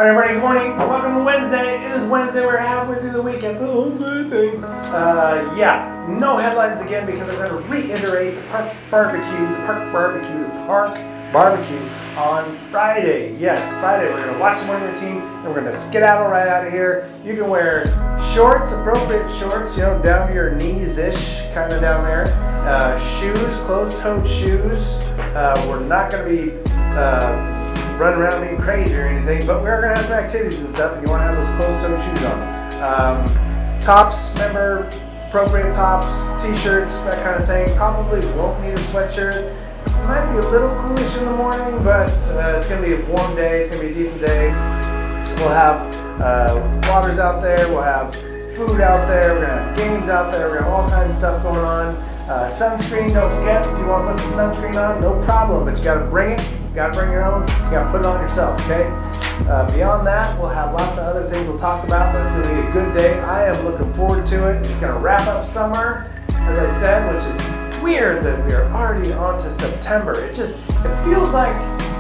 Alright everybody, good morning. Welcome to Wednesday. It is Wednesday, we're halfway through the weekend. Oh, good thing. No headlines again because I'm going to reiterate the park barbecue on Friday. Yes, Friday we're going to watch the morning routine and we're going to skedaddle right out of here. You can wear shorts, appropriate shorts, down to your knees-ish, kind of down there. Shoes, closed-toed shoes. We're not going to be running around being crazy or anything, but we're going to have some activities and stuff, and you want to have those closed-toed shoes on. Tops, remember, appropriate tops, t-shirts, that kind of thing. Probably won't need a sweatshirt. It might be a little coolish in the morning, but it's going to be a warm day. It's going to be a decent day. We'll have waters out there. We'll have food out there. We're going to have games out there. We're going to have all kinds of stuff going on. Sunscreen, don't forget, if you want to put some sunscreen on, no problem, but you got to bring it. You got to bring your own. You got to put it on yourself, okay? Beyond that, we'll have lots of other things we'll talk about, but it's going to be a good day. I am looking forward to it. It's going to wrap up summer, as I said, which is weird that we are already on to September. It feels like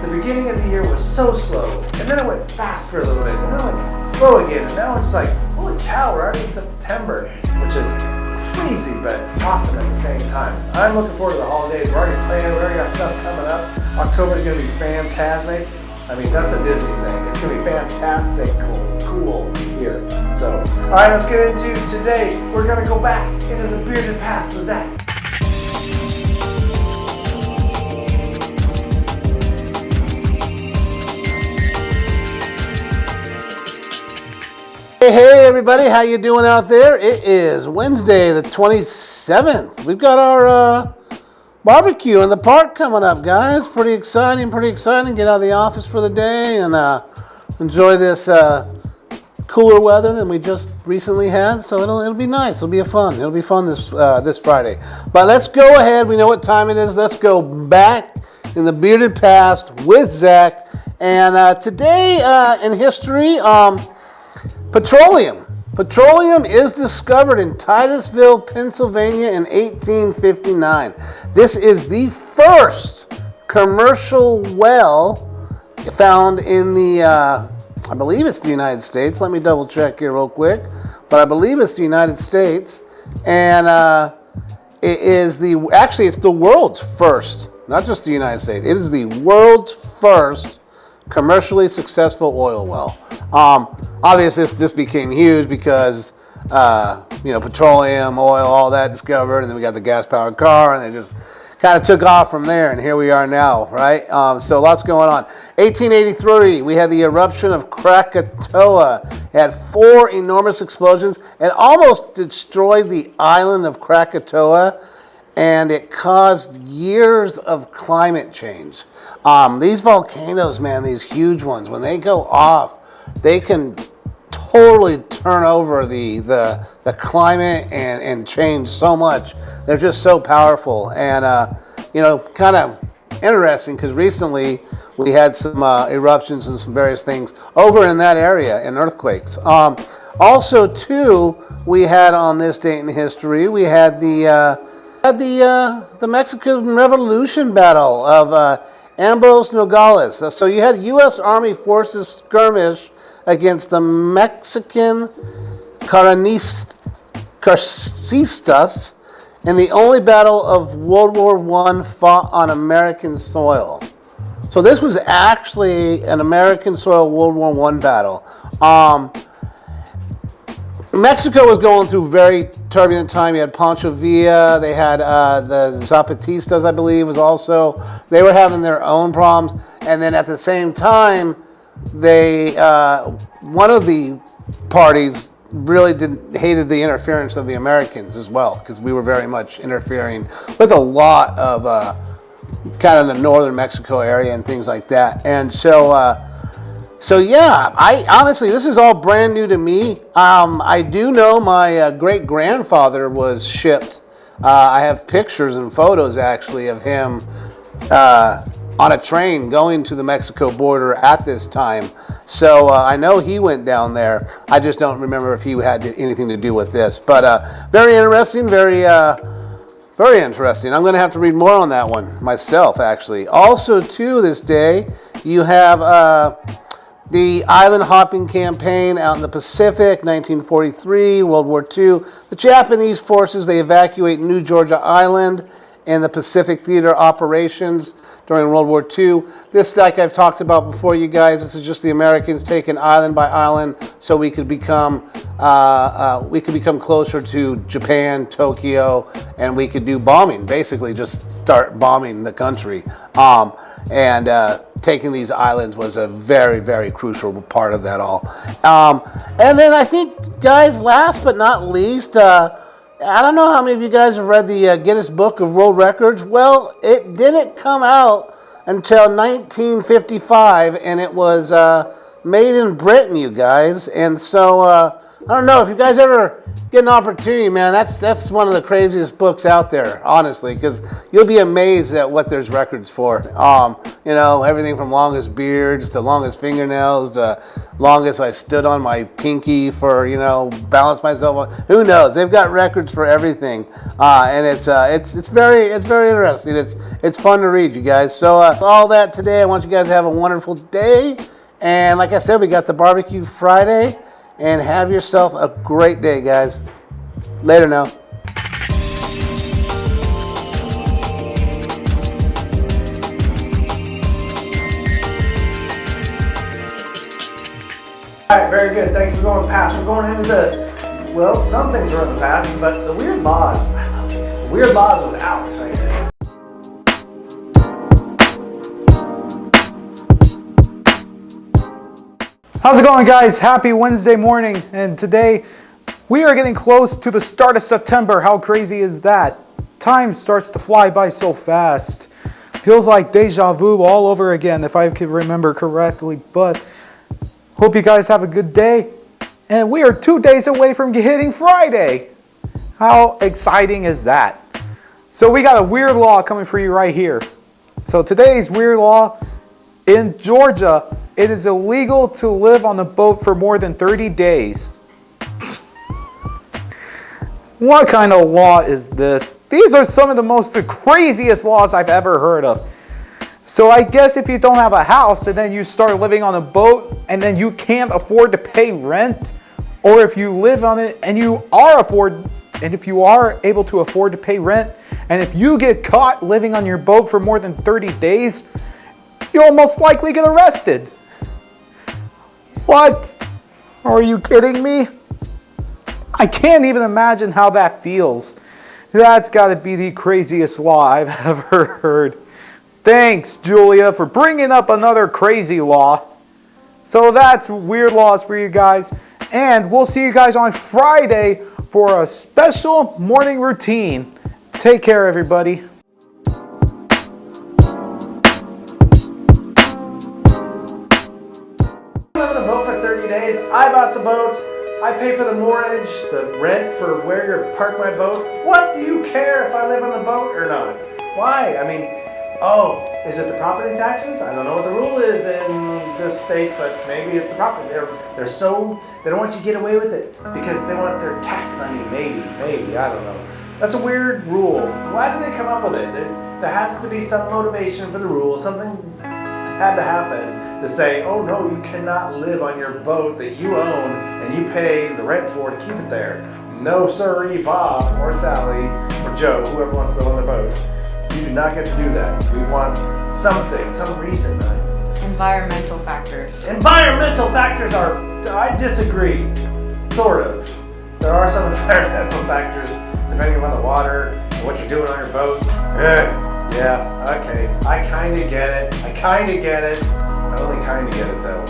the beginning of the year was so slow, and then it went fast for a little bit, and then it went slow again, and now it's just like, holy cow, we're already in September, which is crazy, but awesome at the same time. I'm looking forward to the holidays. We're already planning. We already got stuff coming up. October's going to be fantastic. I mean, that's a Disney thing. It's going to be fantastic, cool here. So, all right, let's get into today. We're going to go back into the bearded past with Zach. Hey everybody, how you doing out there? It is Wednesday the 27th. We've got our barbecue in the park coming up, guys. Pretty exciting. Get out of the office for the day and enjoy this cooler weather than we just recently had. So it'll be nice. It'll be fun this Friday. But let's go ahead. We know what time it is. Let's go back in the bearded past with Zach. And today in history, Petroleum is discovered in Titusville, Pennsylvania in 1859. This is the first commercial well found in the, I believe it's the United States. Let me double check here real quick. But I believe it's the United States. And it's the world's first, not just the United States. It is the world's first commercially successful oil well. Obviously, this became huge because, petroleum, oil, all that discovered, and then we got the gas-powered car, and they just kind of took off from there, and here we are now, right? So lots going on. 1883, we had the eruption of Krakatoa. It had 4 enormous explosions. It almost destroyed the island of Krakatoa, and it caused years of climate change. These volcanoes, man, these huge ones, when they go off, they can totally turn over the climate and change so much. They're just so powerful and, kind of interesting because recently we had some eruptions and some various things over in that area and earthquakes. Also, too, we had on this date in history, we had the Mexican Revolution battle of Ambos Nogales. So you had U.S. Army forces skirmish against the Mexican Carcistas in the only battle of World War I fought on American soil. So this was actually an American soil World War I battle. Mexico was going through very turbulent time. You had Pancho Villa. They had the Zapatistas, I believe, they were having their own problems. And then at the same time, one of the parties really hated the interference of the Americans as well, because we were very much interfering with a lot of kind of the northern Mexico area and things like that. And So yeah, I honestly, this is all brand new to me. I do know my great-grandfather was shipped. I have pictures and photos actually of him on a train going to the Mexico border at this time. So I know he went down there. I just don't remember if he had anything to do with this. But very interesting, very interesting. I'm going to have to read more on that one myself, actually. Also, too, this day, you have The island hopping campaign out in the Pacific, 1943, World War II. The Japanese forces, they evacuate New Georgia Island and the Pacific Theater operations during World War II. This, like I've talked about before, you guys, this is just the Americans taking island by island so we could become closer to Japan, Tokyo, and we could do bombing. Basically, just start bombing the country. Taking these islands was a very, very crucial part of that all. And then I think, guys, last but not least, I don't know how many of you guys have read the Guinness Book of World Records. Well, it didn't come out until 1955, and it was made in Britain, you guys. And so, I don't know, if you guys ever get an opportunity, man, that's one of the craziest books out there, honestly, because you'll be amazed at what there's records for. Everything from longest beards to longest fingernails to longest I stood on my pinky for, balance myself on. Who knows? They've got records for everything, and it's very interesting. It's fun to read, you guys. So all that today, I want you guys to have a wonderful day, and like I said, we got the barbecue Friday. And have yourself a great day, guys. Later now. All right, very good. Thank you for going past. We're going into some things are in the past, but the weird laws. I love these. Weird laws with Alex right here. How's it going, guys? Happy Wednesday morning, and today we are getting close to the start of September. How crazy is that? Time starts to fly by so fast. Feels like deja vu all over again, if I could remember correctly, but hope you guys have a good day. And we are 2 days away from hitting Friday. How exciting is that? So we got a weird law coming for you right here. So today's weird law: in Georgia, it is illegal to live on a boat for more than 30 days. What kind of law is this? These are some of the most craziest laws I've ever heard of. So I guess if you don't have a house and then you start living on a boat and then you can't afford to pay rent, or if you live on it and if you are able to afford to pay rent, and if you get caught living on your boat for more than 30 days, you'll most likely get arrested. What? Are you kidding me? I can't even imagine how that feels. That's got to be the craziest law I've ever heard. Thanks, Julia, for bringing up another crazy law. So that's weird laws for you guys. And we'll see you guys on Friday for a special morning routine. Take care, everybody. I bought the boat, I pay for the moorage, the rent for where you park my boat. What do you care if I live on the boat or not? Why? I mean, is it the property taxes? I don't know what the rule is in this state, but maybe it's the property. They don't want you to get away with it because they want their tax money, maybe, I don't know. That's a weird rule. Why did they come up with it? There has to be some motivation for the rule, something had to happen to say, oh no, you cannot live on your boat that you own and you pay the rent for to keep it there. No sirree, Bob or Sally or Joe, whoever wants to live on their boat. You do not get to do that. We want something, some reason. Environmental factors. Environmental factors I disagree, sort of. There are some environmental factors depending upon the water and what you're doing on your boat. Yeah, okay. I kind of get it. I only kind of get it though.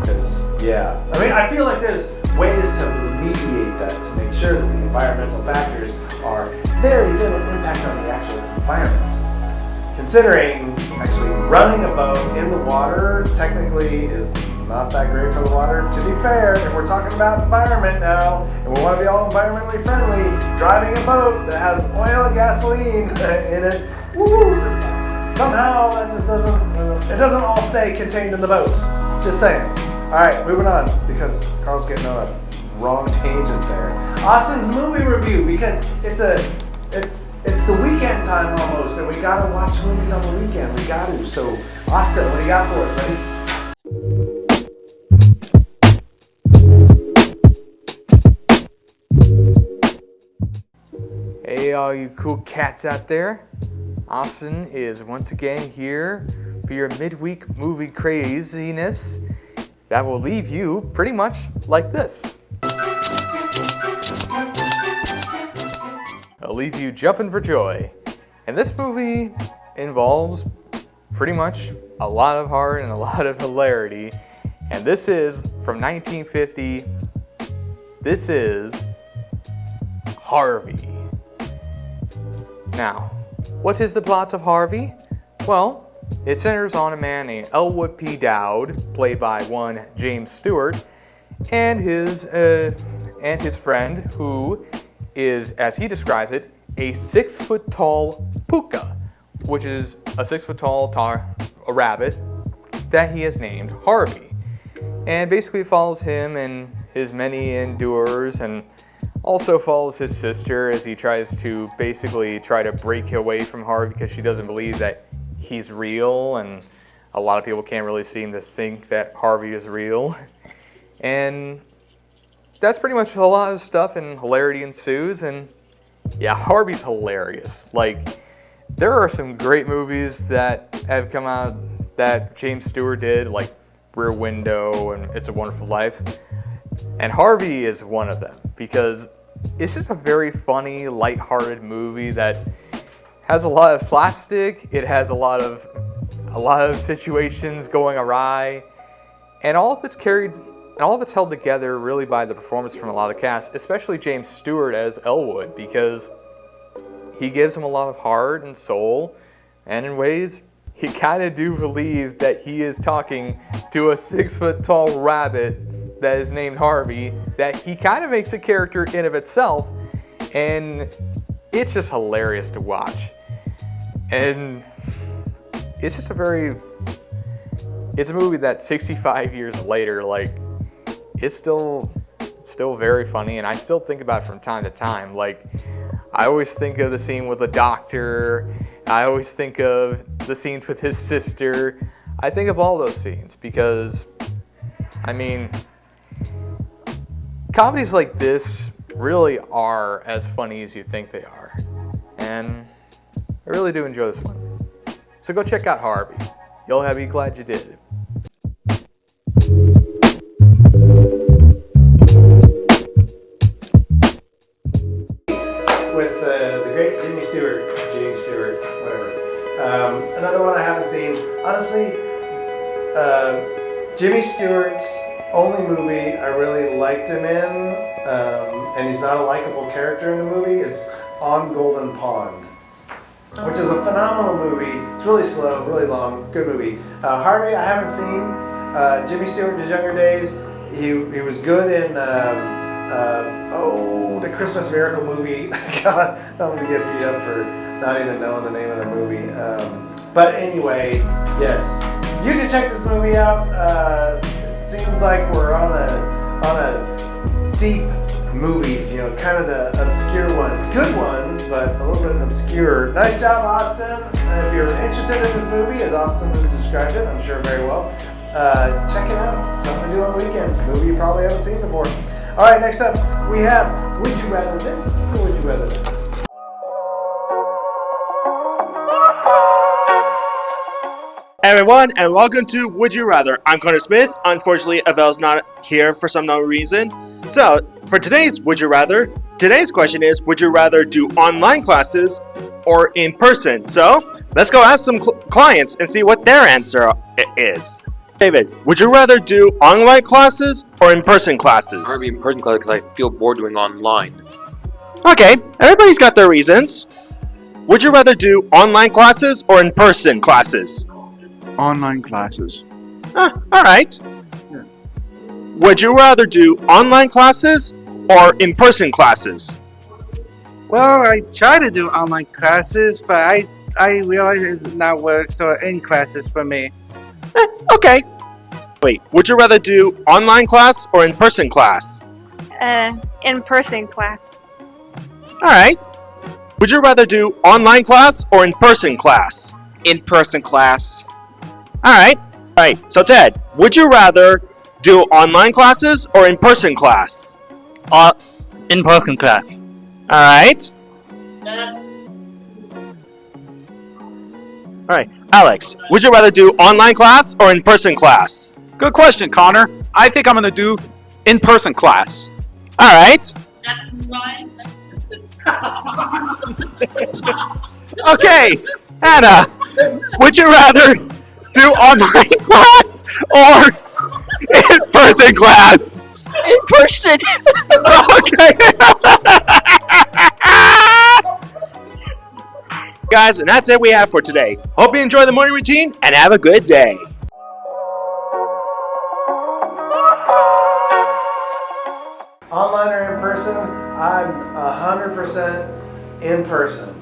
Because, I feel like there's ways to remediate that to make sure that the environmental factors are very little impact on the actual environment. Considering actually running a boat in the water technically is not that great for the water. To be fair, if we're talking about environment now, and we want to be all environmentally friendly, driving a boat that has oil and gasoline in it, somehow that just doesn't all stay contained in the boat. Just saying. All right, moving on because Carl's getting on a wrong tangent there. Austin's movie review, because it's the weekend time almost, and we gotta watch movies on the weekend. We got to. So Austin, what do you got for us, buddy? Hey, all you cool cats out there. Austin is once again here for your midweek movie craziness that will leave you pretty much like this. It'll leave you jumping for joy. And this movie involves pretty much a lot of heart and a lot of hilarity. And this is from 1950. This is Harvey. Now, what is the plot of Harvey? Well, it centers on a man named Elwood P. Dowd, played by one James Stewart, and his friend, who is, as he describes it, a 6-foot-tall puka, which is a 6-foot-tall a rabbit that he has named Harvey. And basically it follows him and his many endures, and also follows his sister as he tries to basically try to break away from Harvey because she doesn't believe that he's real, and a lot of people can't really seem to think that Harvey is real. And that's pretty much a lot of stuff, and hilarity ensues. And yeah, Harvey's hilarious. Like, there are some great movies that have come out that James Stewart did, like Rear Window and It's a Wonderful Life. And Harvey is one of them because it's just a very funny, lighthearted movie that has a lot of slapstick. It has a lot of situations going awry, and all of it's held together really by the performance from a lot of the cast, especially James Stewart as Elwood, because he gives him a lot of heart and soul, and in ways you kind of do believe that he is talking to a 6-foot-tall rabbit that is named Harvey, that he kind of makes a character in of itself, and it's just hilarious to watch. And it's just it's a movie that 65 years later, like, it's still very funny, and I still think about it from time to time. Like, I always think of the scene with the doctor, I always think of the scenes with his sister. I think of all those scenes because, I mean, comedies like this really are as funny as you think they are. And I really do enjoy this one. So go check out Harvey. You'll be glad you did. With the great James Stewart, whatever. Another one I haven't seen. Honestly, Jimmy Stewart's only movie I really liked him in, and he's not a likable character in the movie, is On Golden Pond, which is a phenomenal movie. It's really slow, really long, good movie. Harvey, I haven't seen. Jimmy Stewart in his younger days, he was good in the Christmas Miracle movie. God, I'm gonna get beat up for not even knowing the name of the movie. But anyway, yes, you can check this movie out. It seems like we're on a deep movies, kind of the obscure ones, good ones, but a little bit obscure. Nice job, Austin. If you're interested in this movie, as Austin has described it, I'm sure very well, check it out. Something to do on the weekend. A movie you probably haven't seen before. All right, next up we have Would You Rather This or Would You Rather That? Hey everyone, and welcome to Would You Rather. I'm Connor Smith. Unfortunately, Avel's not here for some known reason. So, for today's Would You Rather, today's question is, would you rather do online classes or in person? So, let's go ask some clients and see what their answer is. David, would you rather do online classes or in-person classes? I'd rather be in person class because I feel bored doing online. Okay, everybody's got their reasons. Would you rather do online classes or in-person classes? Online classes. Alright. Yeah. Would you rather do online classes or in-person classes? Well, I try to do online classes, but I realize it does not work, so in classes for me. Okay. Wait, would you rather do online class or in-person class? In-person class. Alright. Would you rather do online class or in-person class? In-person class. Alright. Alright, so Ted, would you rather do online classes or in-person class? In-person class. Alright. All right, Alex, would you rather do online class or in-person class? Good question, Connor. I think I'm going to do in-person class. All right. Okay, Anna, would you rather do online class or in-person class? In person. Okay. Guys, and that's it we have for today. Hope you enjoy the morning routine and have a good day. Online or in person, I'm 100% in person.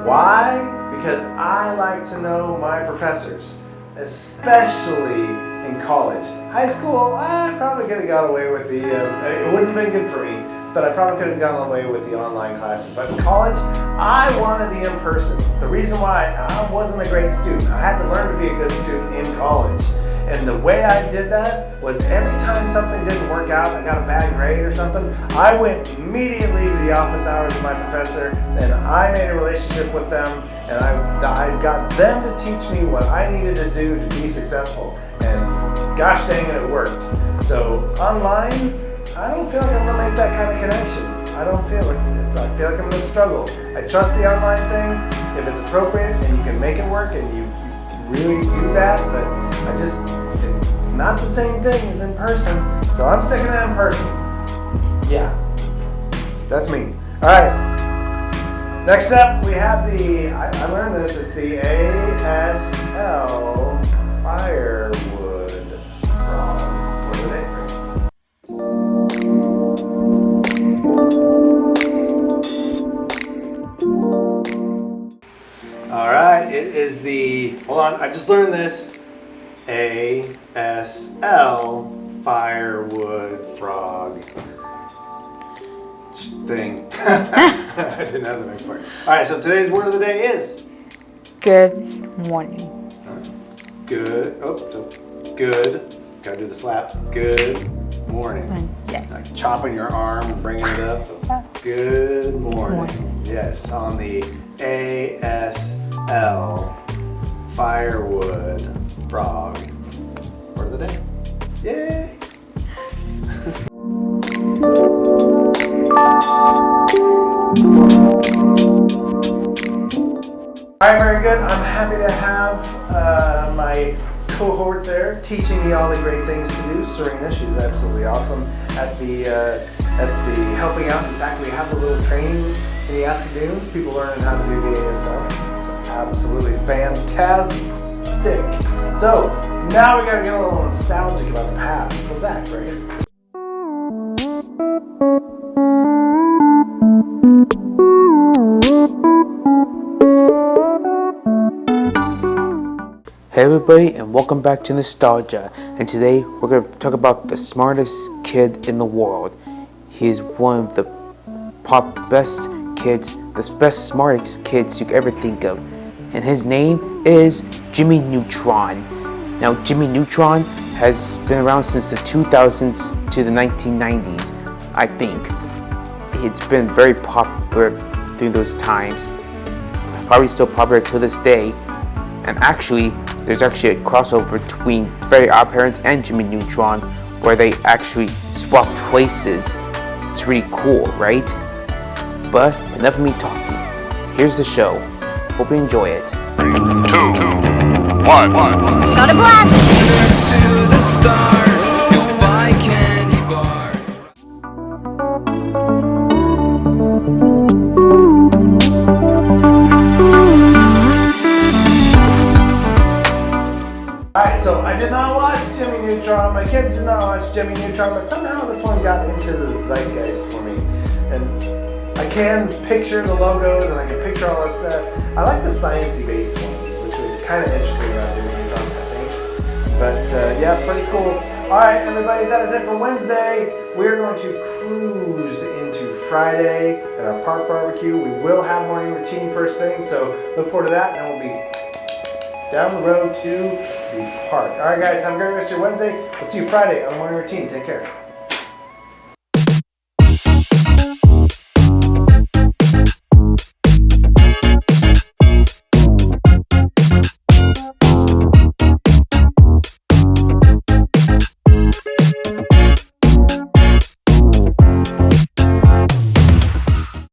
Why? Because I like to know my professors, especially in college. High school, I probably could have got away with the, it wouldn't have been good for me, but I probably could have gotten away with the online classes. But in college, I wanted the in-person. The reason why, I wasn't a great student. I had to learn to be a good student in college. And the way I did that was every time something didn't work out, I got a bad grade or something, I went immediately to the office hours of my professor, and I made a relationship with them, and I got them to teach me what I needed to do to be successful. And gosh dang it worked. So online, I don't feel like I'm gonna make that kind of connection. I don't feel like it. I feel like I'm gonna struggle. I trust the online thing if it's appropriate and you can make it work and you really do that, but it's not the same thing as in person. So I'm sticking to in person. Yeah, that's me. All right. Next up, we have I learned this, it's the ASL firewood from, what is it? All right, it is hold on, I just learned this. ASL firewood frog thing. I didn't have the next part. All right, so today's word of the day is Good morning. Good. Good. Gotta do the slap. Good morning. Yeah. Like chopping your arm and bringing it up. So, good morning. Yes, on the ASL firewood frog. Word of the day. Yay! All right, very good. I'm happy to have my cohort there teaching me all the great things to do. Serena, she's absolutely awesome at the helping out. In fact, we have a little training in the afternoons. People learning how to do the ASL. It's absolutely fantastic. So now we gotta get a little nostalgic about the past. What's that, Greg? Hey everybody, and welcome back to Nostalgia. And today we're going to talk about the smartest kid in the world. He's one of the best kids, the best smartest kids you could ever think of. And his name is Jimmy Neutron. Now Jimmy Neutron has been around since the 2000s to the 1990s, I think. It's been very popular through those times. Probably still popular to this day. And actually, there's actually a crossover between Very Odd Parents and Jimmy Neutron where they actually swap places. It's really cool, right? But enough of me talking. Here's the show. Hope you enjoy it. 3, 2, 1. Got a blast! To the stars, you'll buy candy bars. Alright, so I did not watch Jimmy Neutron, my kids did not watch Jimmy Neutron, but somehow this one got into the zeitgeist for me. And I can picture the logos and I can picture all that stuff. I like the sciencey based ones, which was kind of interesting about Jimmy Neutron, I think. But yeah, pretty cool. Alright, everybody, that is it for Wednesday. We're going to cruise into Friday at our park barbecue. We will have morning routine first thing, so look forward to that, and we'll be down the road to the park. All right, guys, have a great rest of your Wednesday. We'll see you Friday on the morning routine. Take care.